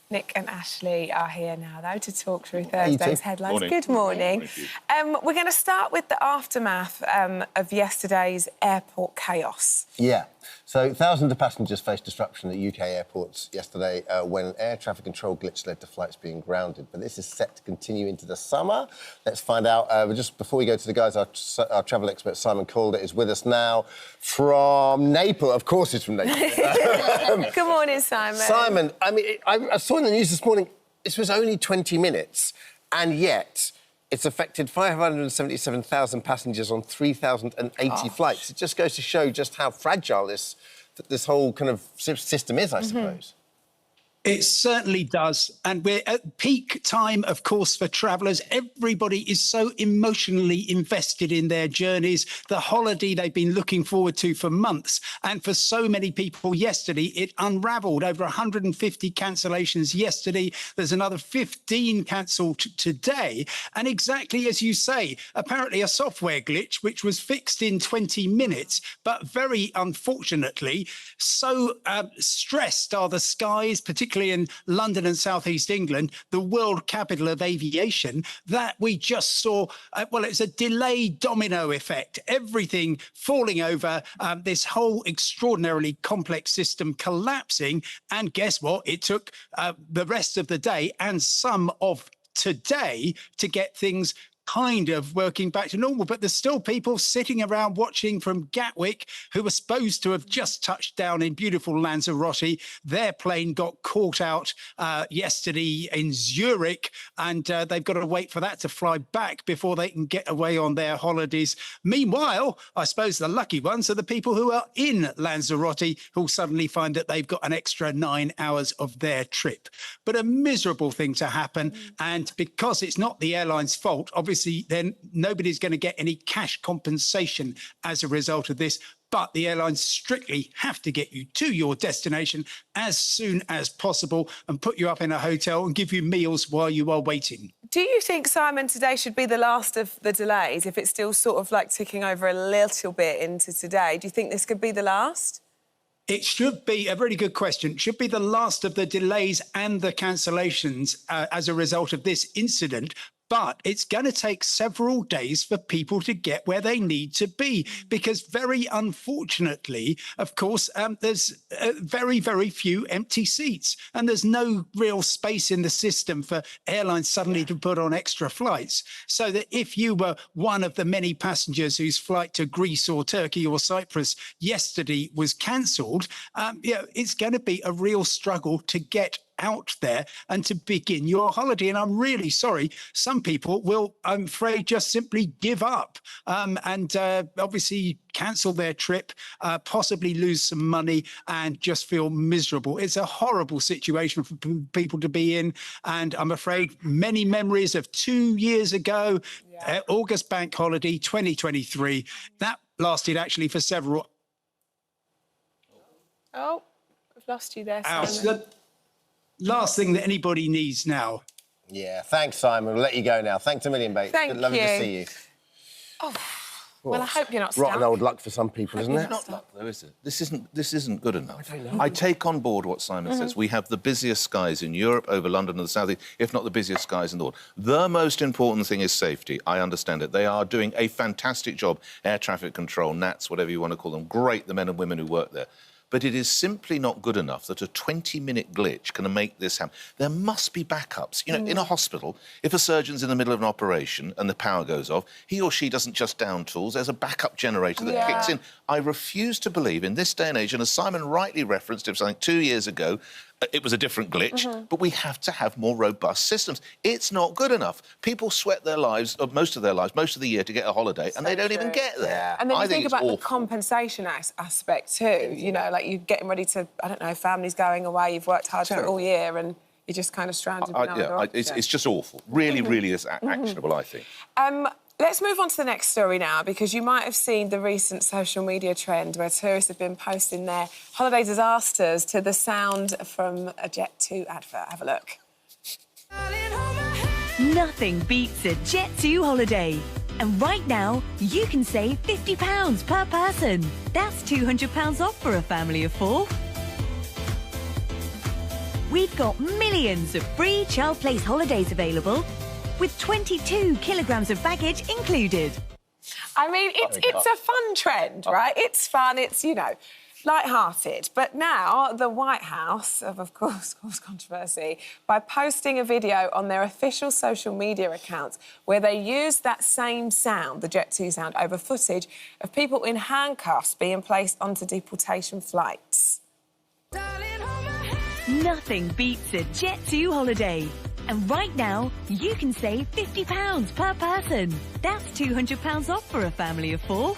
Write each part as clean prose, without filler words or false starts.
Nick and Ashley are here now, though, to talk through Thursday's headlines. Morning. Good morning. We're going to start with the aftermath of yesterday's airport chaos. Yeah. So thousands of passengers faced disruption at UK airports yesterday when an air traffic control glitch led to flights being grounded. But this is set to continue into the summer. Let's find out. Just before we go to the guys, our travel expert, Simon Calder, is with us now from Naples. Of course he's from Naples. Good morning, Simon. Simon, I mean, I saw in the news this morning, this was only 20 minutes, and yet it's affected 577,000 passengers on 3,080 flights. It just goes to show just how fragile this whole kind of system is, I suppose. It certainly does. And we're at peak time, of course, for travellers. Everybody is so emotionally invested in their journeys, the holiday they've been looking forward to for months. And for so many people yesterday, it unravelled. Over 150 cancellations yesterday. There's another 15 cancelled today. And exactly as you say, apparently a software glitch, which was fixed in 20 minutes. But very unfortunately, so stressed are the skies, particularly in London and southeast England, the world capital of aviation, that we just saw, it's a delayed domino effect, everything falling over, this whole extraordinarily complex system collapsing. And guess what? It took the rest of the day and some of today to get things kind of working back to normal, but there's still people sitting around watching from Gatwick who were supposed to have just touched down in beautiful Lanzarote. Their plane got caught out yesterday in Zurich, and they've got to wait for that to fly back before they can get away on their holidays. Meanwhile, I suppose the lucky ones are the people who are in Lanzarote who'll suddenly find that they've got an extra 9 hours of their trip. But a miserable thing to happen, and because it's not the airline's fault, obviously then nobody's going to get any cash compensation as a result of this. But the airlines strictly have to get you to your destination as soon as possible and put you up in a hotel and give you meals while you are waiting. Do you think, Simon, today should be the last of the delays, if it's still sort of like ticking over a little bit into today? Do you think this could be the last? It should be a really good question. It should be the last of the delays and the cancellations as a result of this incident. But it's going to take several days for people to get where they need to be, because very unfortunately, of course, there's very, very empty seats, and there's no real space in the system for airlines suddenly to put on extra flights. So that if you were one of the many passengers whose flight to Greece or Turkey or Cyprus yesterday was cancelled, it's going to be a real struggle to get out there and to begin your holiday. And I'm really sorry, some people will, I'm afraid, just simply give up and obviously cancel their trip, possibly lose some money and just feel miserable. It's a horrible situation for people to be in. And I'm afraid many memories of 2 years ago, August bank holiday 2023, that lasted actually for several. Oh, I've lost you there, Simon. Last thing that anybody needs now. Yeah, thanks, Simon. We'll let you go now. Thanks a million, mate. Thank you. Lovely to see you. Oh, well, I hope you're not stuck. Rotten old luck for some people, isn't it? It's not luck, though, is it? This isn't good enough. I don't know. I take on board what Simon says. We have the busiest skies in Europe, over London and the southeast, if not the busiest skies in the world. The most important thing is safety. I understand it. They are doing a fantastic job. Air traffic control, NATs, whatever you want to call them. Great, the men and women who work there. But it is simply not good enough that a 20-minute glitch can make this happen. There must be backups. You know, in a hospital, if a surgeon's in the middle of an operation and the power goes off, he or she doesn't just down tools. There's a backup generator that kicks in. I refuse to believe in this day and age, and as Simon rightly referenced, it was like 2 years ago, it was a different glitch, but we have to have more robust systems. It's not good enough. People sweat their lives, most of their lives, most of the year to get a holiday, and they don't even get there. Yeah. And then you think about the compensation aspect too. You know, like you're getting ready to, I don't know, family's going away, you've worked hard for it all year, and you're just kind of stranded. It's just awful. Really, really is actionable, I think. Let's move on to the next story now, because you might have seen the recent social media trend where tourists have been posting their holiday disasters to the sound from a Jet2 advert. Have a look. Nothing beats a Jet2 holiday. And right now, you can save £50 per person. That's £200 off for a family of 4. we've got millions of free child place holidays available with 22 kilograms of baggage included. I mean, it's a fun trend, right? It's fun, it's, you know, light-hearted. But now the White House have, of course, caused controversy by posting a video on their official social media accounts where they used that same sound, the Jet 2 sound, over footage of people in handcuffs being placed onto deportation flights. Nothing beats a Jet 2 holiday. And right now, you can save £50 per person. That's £200 off for a family of 4.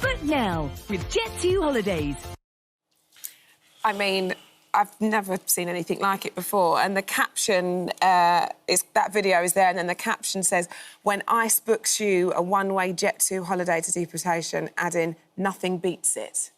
But now, with Jet 2 holidays. I mean, I've never seen anything like it before. And the caption is that video is there, and then the caption says, "When ICE books you a one-way Jet 2 holiday to deportation," adding, "Nothing beats it."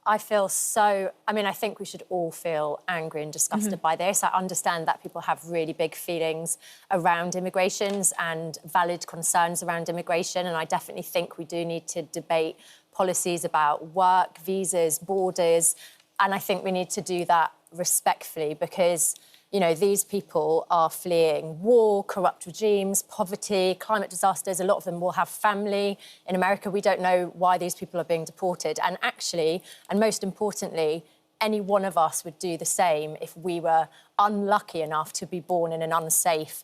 I feel so... I mean, I think we should all feel angry and disgusted by this. I understand that people have really big feelings around immigrations and valid concerns around immigration, and I definitely think we do need to debate policies about work, visas, borders, and I think we need to do that respectfully because, you know, these people are fleeing war, corrupt regimes, poverty, climate disasters. A lot of them will have family. In America, we don't know why these people are being deported. And actually, and most importantly, any one of us would do the same if we were unlucky enough to be born in an unsafe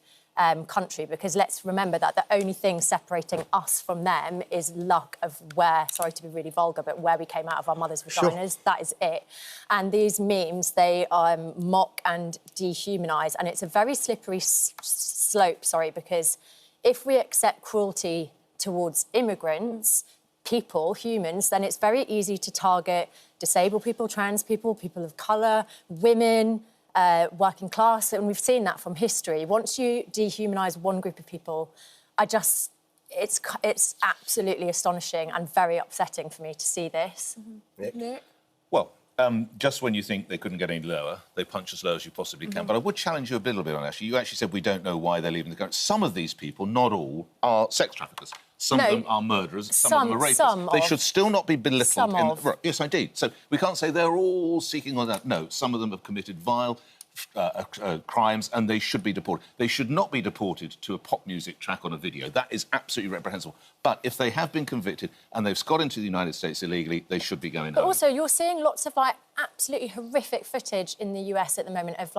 country, because let's remember that the only thing separating us from them is luck of where, sorry to be really vulgar, but where we came out of our mother's vaginas. Sure. That is it. And these memes, they mock and dehumanise, and it's a very slippery slope, because if we accept cruelty towards immigrants, people, humans, then it's very easy to target disabled people, trans people, people of colour, women, working class, and we've seen that from history. Once you dehumanise one group of people, it's absolutely astonishing and very upsetting for me to see this. Nick? Well, just when you think they couldn't get any lower, they punch as low as you possibly can. But I would challenge you a little bit on actually. You actually said we don't know why they're leaving the country. Some of these people, not all, are sex traffickers. Some of them are murderers, some of them are rapists. They should still not be belittled. Right, yes, indeed. So we can't say they're all seeking on that. No, some of them have committed vile crimes and they should be deported. They should not be deported to a pop music track on a video. That is absolutely reprehensible. But if they have been convicted and they've got into the United States illegally, they should be going home. But also, you're seeing lots of, absolutely horrific footage in the US at the moment of,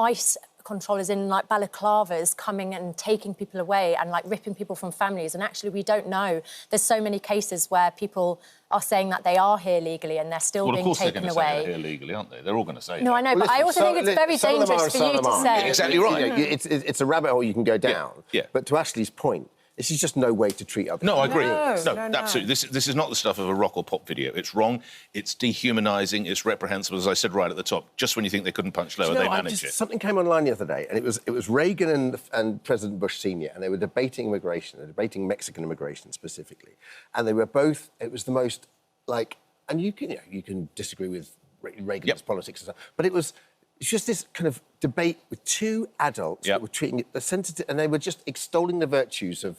ICE controllers in, balaclavas coming and taking people away and, ripping people from families. And actually, we don't know. There's so many cases where people are saying that they are here legally and they're still being taken away. Well, of course they're going to say they're here legally, aren't they? They're all going to say that. No, I know, but I also think it's very dangerous for you to say. Exactly right. It's a rabbit hole you can go down. Yeah. But to Ashley's point, this is just no way to treat other people. No, I agree. No, absolutely. This is not the stuff of a rock or pop video. It's wrong, it's dehumanising, it's reprehensible, as I said right at the top. Just when you think they couldn't punch lower, they manage it. Something came online the other day, and it was Reagan and President Bush Sr., and they were debating immigration, debating Mexican immigration specifically. And they were both, it was the most, and you can disagree with Reagan's politics and stuff, but it's just this kind of debate with two adults that were treating it sensitive, and they were just extolling the virtues of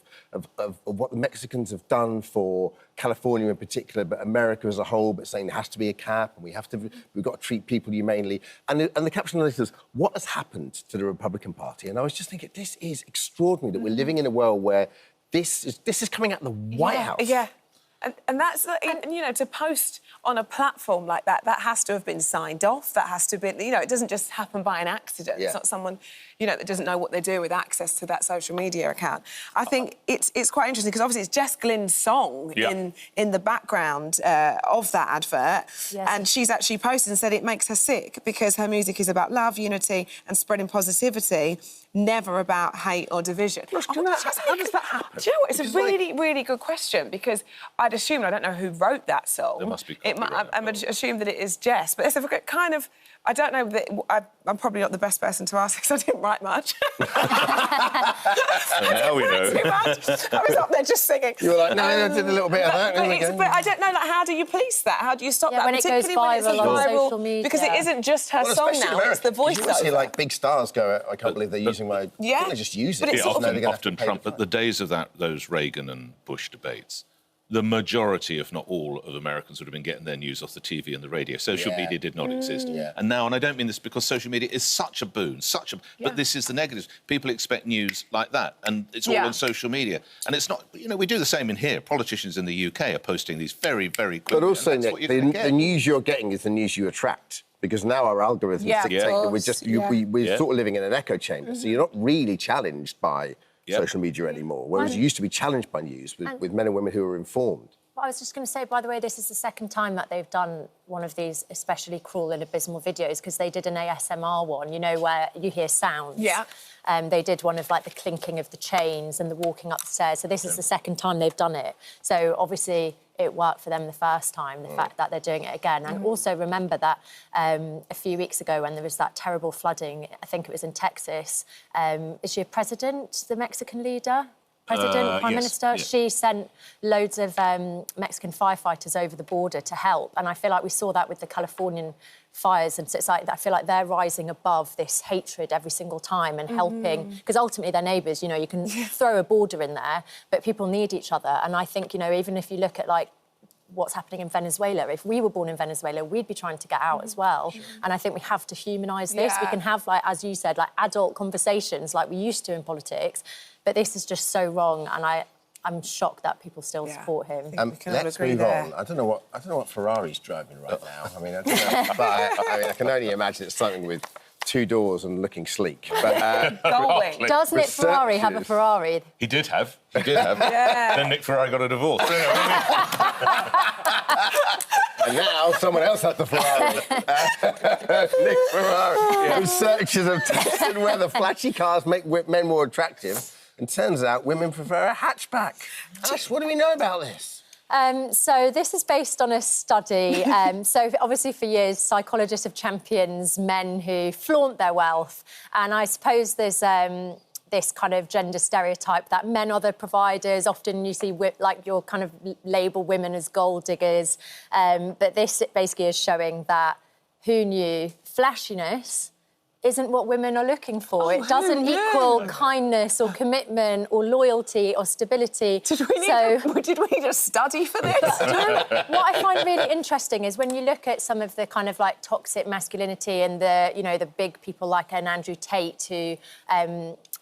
what the Mexicans have done for California in particular, but America as a whole, but saying there has to be a cap and we've got to treat people humanely. And the caption on this is, what has happened to the Republican Party? And I was just thinking, this is extraordinary that we're living in a world where this is coming out of the White House. Yeah. And that's, to post on a platform like that, that has to have been signed off. That has to be, it doesn't just happen by an accident. Yeah. It's not someone, that doesn't know what they do with access to that social media account. I think it's quite interesting because obviously it's Jess Glynne's song in the background of that advert. Yes. And she's actually posted and said it makes her sick because her music is about love, unity and spreading positivity, never about hate or division. Gosh, how does that happen? Do you know what? It's a really, really good question because I'd assume, I don't know who wrote that song. There must be I'm assume that it is Jess, but it's a kind of, I don't know, I'm probably not the best person to ask because I didn't write much. Now we know. Too much. I was up there just singing. You were like, no, I did a little bit of that. But I don't know, how do you police that? How do you stop that? When it goes viral on social media. Because it isn't just her song now, it's the voiceover. You see, big stars go, I can't believe they're using my... Yeah. They just use it. Often Trump, at the days of those Reagan and Bush debates, the majority, if not all, of Americans would have been getting their news off the TV and the radio. Social media did not exist. And now, and I don't mean this because social media is such a boon, but this is the negatives. People expect news like that, and it's all on social media. And it's not, you know, we do the same in here. Politicians in the UK are posting these very, very quickly. But also, Nick, the news you're getting is the news you attract. Because now our algorithms dictate that we're sort of living in an echo chamber. So you're not really challenged by social media anymore, whereas you used to be challenged by news with men and women who are informed. Well, I was just going to say, by the way, this is the second time that they've done one of these especially cruel and abysmal videos, because they did an ASMR one, you know, where you hear sounds. Yeah. They did one of, like, the clinking of the chains and the walking up the stairs. So this is the second time they've done it. So, obviously, it worked for them the first time, the fact that they're doing it again. And also remember that a few weeks ago when there was that terrible flooding, I think it was in Texas, is your president, the Mexican leader? Prime Minister, she sent loads of Mexican firefighters over the border to help. And I feel like we saw that with the Californian fires. And so it's like, I feel like they're rising above this hatred every single time and helping. Because ultimately they're neighbours, you know, you can throw a border in there, but people need each other. And I think, you know, even if you look at, like, what's happening in Venezuela, if we were born in Venezuela, we'd be trying to get out as well. And I think we have to humanise this. We can have, like, as you said, like, adult conversations like we used to in politics, but this is just so wrong, and I'm shocked that people still support him. Let's move on. I don't know what Ferrari's driving right now. I mean, I don't know, but I can only imagine it's something with 2 doors and looking sleek. But does Nick Ferrari have a Ferrari? He did have. Then Nick Ferrari got a divorce. And now someone else has the Ferrari. Nick Ferrari. Researchers have tested whether flashy cars make men more attractive, and turns out women prefer a hatchback. Ash, what do we know about this? So this is based on a study. So obviously for years, psychologists have championed men who flaunt their wealth. And I suppose there's this kind of gender stereotype that men are the providers. Often you see, like, you'll kind of label women as gold diggers. But this basically is showing that who knew flashiness isn't what women are looking for. It doesn't equal kindness or commitment or loyalty or stability. Did we need a study for this? What I find really interesting is when you look at some of the kind of, like, toxic masculinity and the, you know, the big people like an Andrew Tate who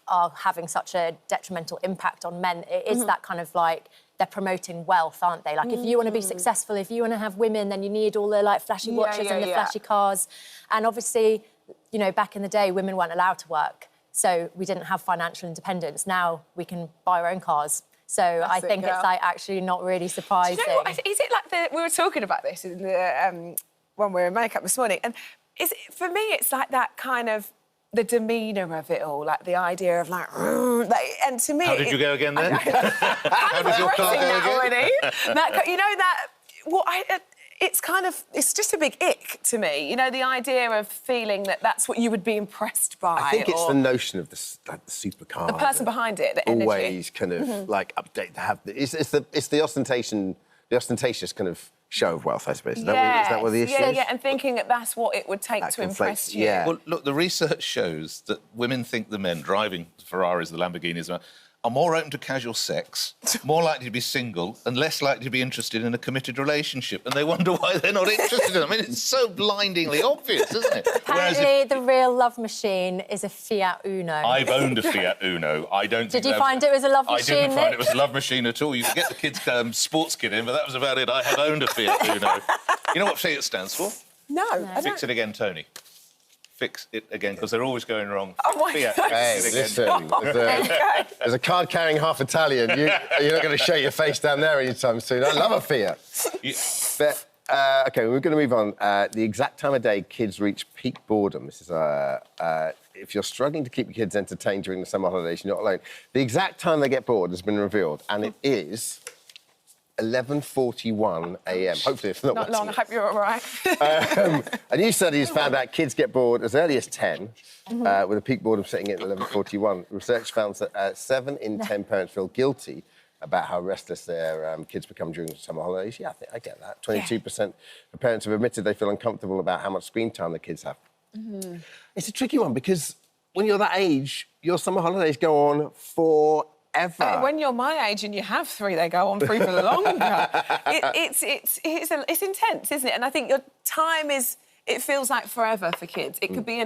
are having such a detrimental impact on men, it is that kind of, like, they're promoting wealth, aren't they? Like, if you want to be successful, if you want to have women, then you need all the, like, flashy watches and the flashy cars. And obviously, you know, back in the day, women weren't allowed to work, so we didn't have financial independence. Now we can buy our own cars. So I think it's, like, actually not really surprising. Do you know what? Is it like we were talking about this in the, when we were in makeup this morning, and for me, it's like that kind of the demeanour of it all, like the idea of, like, and to me... How did you go again, then? How did your car go again? Already. You know, it's kind of, it's just a big ick to me. You know, the idea of feeling that that's what you would be impressed by. I think it's the notion of the supercar. The person behind it, the energy. Always kind of, like, update to have... It's the ostentatious kind of show of wealth, I suppose. Is that what the issue is? Yeah, and thinking that that's what it would take to impress you. Yeah. Well, look, the research shows that women think the men driving the Ferraris, the Lamborghinis, are more open to casual sex, more likely to be single, and less likely to be interested in a committed relationship. And they wonder why they're not interested in it. I mean, it's so blindingly obvious, isn't it? Apparently, the real love machine is a Fiat Uno. I've owned a Fiat Uno. I don't think Did you find it was a love machine, I didn't find it was a love machine at all. You could get the kids' sports kit in, but that was about it. I have owned a Fiat Uno. You know what Fiat stands for? No. Fix it again, Tony. Fix it again, because they're always going wrong. Oh, my God. Hey, listen, as a card-carrying half Italian, you're not going to show your face down there anytime soon. I love a Fiat. But, OK, we're going to move on. The exact time of day kids reach peak boredom. This is, if you're struggling to keep your kids entertained during the summer holidays, you're not alone. The exact time they get bored has been revealed, and it is 11:41 a.m. Hopefully it's not long. I hope you're all right. A new study has found out kids get bored as early as 10, with a peak boredom setting at 11:41. Research found that 7 in 10 parents feel guilty about how restless their kids become during summer holidays. Yeah, I get that. 22% of parents have admitted they feel uncomfortable about how much screen time their kids have. It's a tricky one because when you're that age, your summer holidays go on ever. When you're my age and you have 3, they go on for even longer. It's intense, isn't it? And I think your time it feels like forever for kids. It could be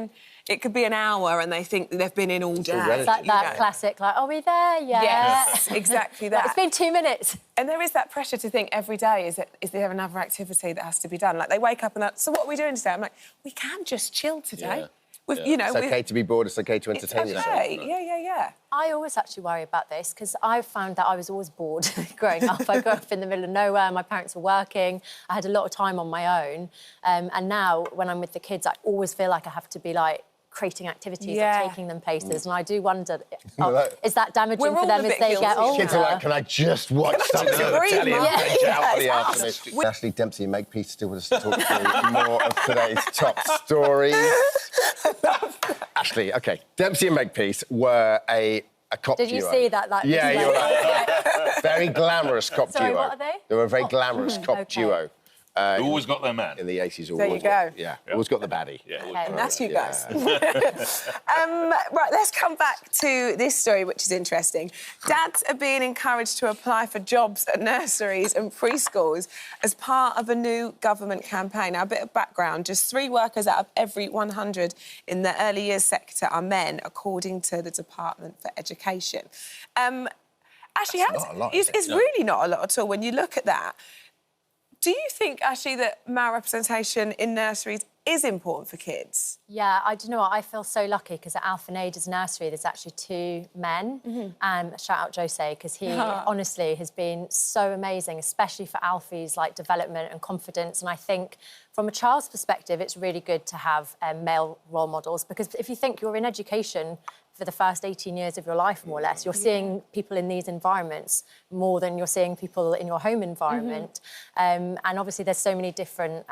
an hour and they think they've been in all day. It's like that classic, like, are we there yet? Yes, exactly that. It's been 2 minutes. And there is that pressure to think every day, is there another activity that has to be done? Like, they wake up and so what are we doing today? I'm like, we can just chill today. Yeah. It's okay to be bored, it's okay to entertain yourself. Yeah. I always actually worry about this because I found that I was always bored growing up. I grew up in the middle of nowhere, my parents were working, I had a lot of time on my own. And now, when I'm with the kids, I always feel like I have to be, like, creating activities and taking them places. And I do wonder, is that damaging for them as they get older? Kids are like, can I just watch something on the telly and veg out for the afternoon? Ashley Dempsey and Makepeace still with us to talk through more of today's top stories. Ashley, OK, Dempsey and Makepeace were a cop duo. Did you see that? Like, yeah, you were like, very glamorous cop duo. Sorry, what are they? They were a very glamorous cop duo. Who always got their man. In the 80s. There you go. Yeah, always got the baddie. Yeah. Okay. And that's you guys. Right, let's come back to this story, which is interesting. Dads are being encouraged to apply for jobs at nurseries and preschools as part of a new government campaign. Now, a bit of background, just 3 workers out of every 100 in the early years sector are men, according to the Department for Education. Actually, it's really not a lot at all when you look at that. Do you think, actually, that male representation in nurseries is important for kids? Yeah, I do you know what, I feel so lucky because at Alphaneda's nursery there's actually 2 men. Shout out Jose, because he honestly has been so amazing, especially for Alfie's development and confidence. And I think from a child's perspective, it's really good to have male role models, because if you think you're in education for the first 18 years of your life, more or less, you're seeing people in these environments more than you're seeing people in your home environment. And obviously there's so many different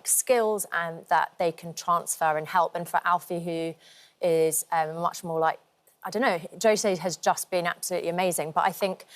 skills that they can transfer and help. And for Alfie, who is much more I don't know, Jose has just been absolutely amazing. But I think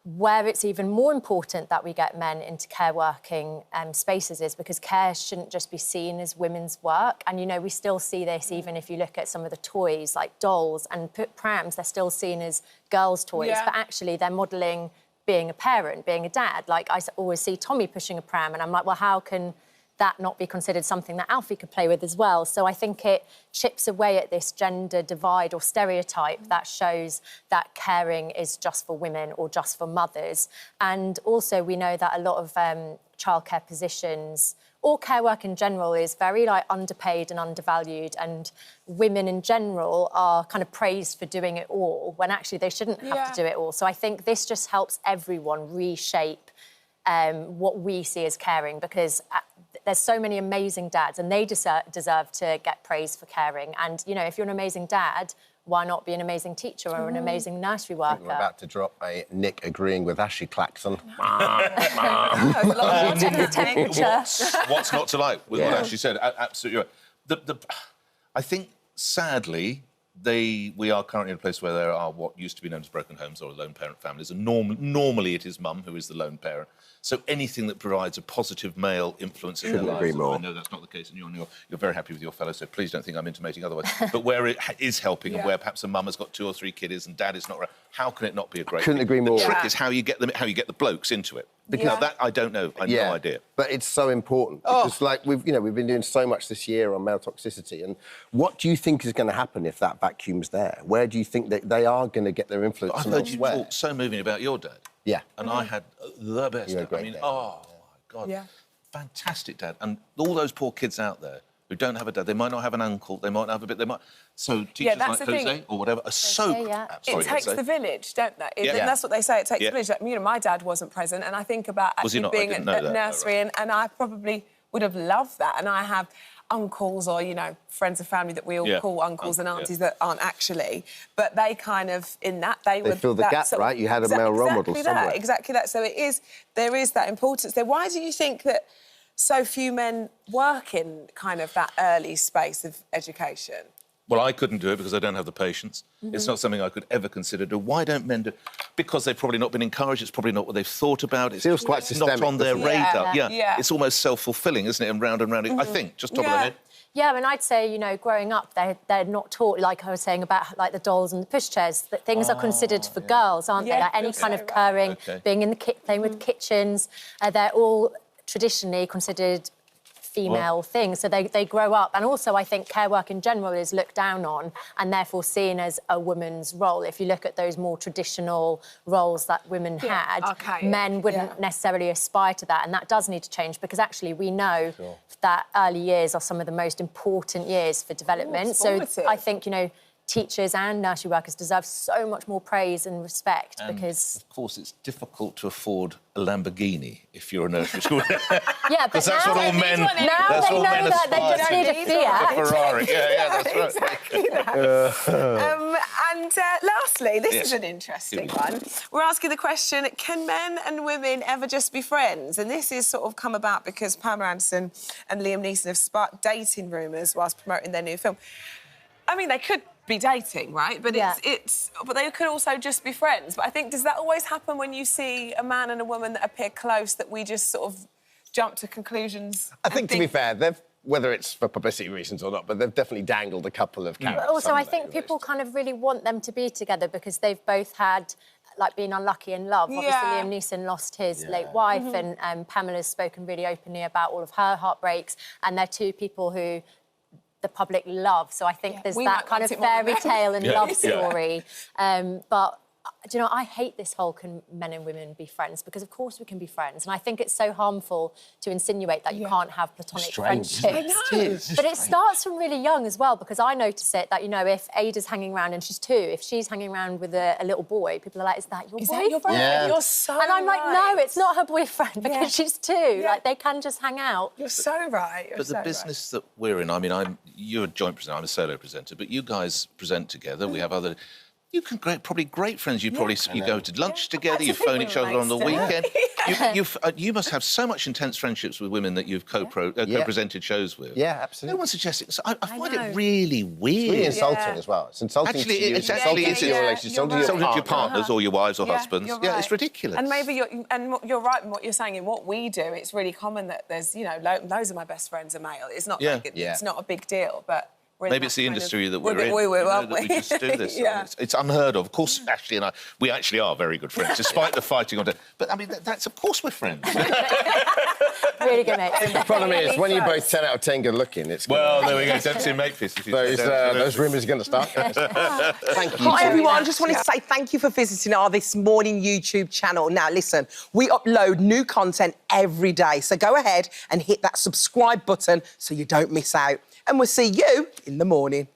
where it's even more important that we get men into care working spaces is because care shouldn't just be seen as women's work. And, you know, we still see this even if you look at some of the toys, like dolls and prams, they're still seen as girls' toys. But actually they're modelling being a parent, being a dad. Like, I always see Tommy pushing a pram and I'm like, well, how can that not be considered something that Alfie could play with as well? So I think it chips away at this gender divide or stereotype that shows that caring is just for women or just for mothers. And also we know that a lot of childcare positions or care work in general is very underpaid and undervalued, and women in general are kind of praised for doing it all when actually they shouldn't have to do it all. So I think this just helps everyone reshape what we see as caring, because there's so many amazing dads and they deserve to get praise for caring. And, you know, if you're an amazing dad, why not be an amazing teacher or an amazing nursery worker? We're about to drop a Nick agreeing with Ashley klaxon. What's not to like with what Ashley said? Absolutely right. I think, sadly, we are currently in a place where there are what used to be known as broken homes or lone parent families, and normally it is mum who is the lone parent. So anything that provides a positive male influence in their lives, agree more. I know that's not the case, and you're very happy with your fellow, so please don't think I'm intimating otherwise. But where it is helping, and where perhaps a mum has got 2 or 3 kiddies and dad is not around, how can it not be a great Couldn't thing? agree more. The trick is how you get the blokes into it. Because that I don't know. I have no idea. But it's so important because, we've been doing so much this year on male toxicity. And what do you think is going to happen if that vacuum's there? Where do you think that they are going to get their influence? I've heard you talk so moving about your dad. Yeah. And I had the best. You're a great dad. Oh my God, fantastic dad. And all those poor kids out there who don't have a dad, they might not have an uncle, they might not have a bit, they might. So teachers like Jose or whatever are so. It takes the village, don't they? That's what they say. It takes the village. My dad wasn't present, and I think about actually being at nursery, and I probably would have loved that. And I have uncles or friends of family that we all call uncles and aunties that aren't actually, but they kind of they fill the gap, right? You had a male role model somewhere. Exactly that. So there is that importance there. Why do you think that so few men work in kind of that early space of education? Well, I couldn't do it because I don't have the patience. It's not something I could ever consider do. Why don't men do? Because they've probably not been encouraged. It's probably not what they've thought about. It feels quite systemic, not on their doesn't it? radar. Yeah. It's almost self-fulfilling, isn't it? And round and round. I think, just top of the head. Yeah, and I'd say, you know, growing up, they're not taught, like I was saying about like the dolls and the pushchairs, that things are considered for girls, aren't they? Like any kind of caring, being in the playing with kitchens, they're all traditionally considered female things. So they grow up. And also, I think care work in general is looked down on and therefore seen as a woman's role. If you look at those more traditional roles that women had, men wouldn't necessarily aspire to that. And that does need to change because actually we know that early years are some of the most important years for development. So I think, you know, teachers and nursery workers deserve so much more praise and respect because... Of course, it's difficult to afford a Lamborghini if you're a nursery school. Yeah, but that's what all men... Now they know that they just need a Fiat. A Ferrari, that's right. Exactly that. And lastly, this is an interesting one. We're asking the question, can men and women ever just be friends? And this is sort of come about because Pamela Anderson and Liam Neeson have sparked dating rumours whilst promoting their new film. I mean, they could be dating, right? But but they could also just be friends. But I think, does that always happen when you see a man and a woman that appear close, that we just sort of jump to conclusions? I think, to be fair, whether it's for publicity reasons or not, but they've definitely dangled a couple of carrots. Also, I think people kind of really want them to be together because they've both had, like, been unlucky in love. Obviously, Liam Neeson lost his late wife and Pamela's spoken really openly about all of her heartbreaks, and they're two people who the public love. So I think there's that kind of fairy tale and love story. But, do you know, I hate this whole can men and women be friends because, of course, we can be friends. And I think it's so harmful to insinuate that you can't have platonic friendships. But it starts from really young as well, because I notice it that, you know, if Ada's hanging around and she's 2, if she's hanging around with a little boy, people are like, is that your boyfriend? Yeah. You're so And I'm like, no, it's not her boyfriend because she's 2. Like, they can just hang out. You're so right. But the business that we're in, I mean, you're a joint presenter, I'm a solo presenter, but you guys present together, we have other... You can probably great friends. You probably you go to lunch together. You phone each other on the weekend. You must have so much intense friendships with women that you've co-presented shows with. Yeah, absolutely. No one's suggesting. So I find it really weird. It's really insulting as well. It's insulting to you. It's insulting to your relationship. It's insulting to your partners or your wives or husbands. Yeah, it's ridiculous. And maybe you're right in what you're saying. In what we do, it's really common that there's, you know, loads of my best friends are male. It's not it's not a big deal, but. Maybe it's the industry that we're in. That we just do this. It's unheard of. Of course, Ashley and I, we actually are very good friends, despite the fighting on. But I mean, that's of course we're friends. Really good, mate. The problem is, when you're both 10 out of 10 good looking, it's... Well, there we go. Don't see Makepeace. Those rumours are going to start. Thank you. Hi, everyone. I just wanted to say thank you for visiting our This Morning YouTube channel. Now, listen, we upload new content every day, so go ahead and hit that subscribe button so you don't miss out. And we'll see you in the morning.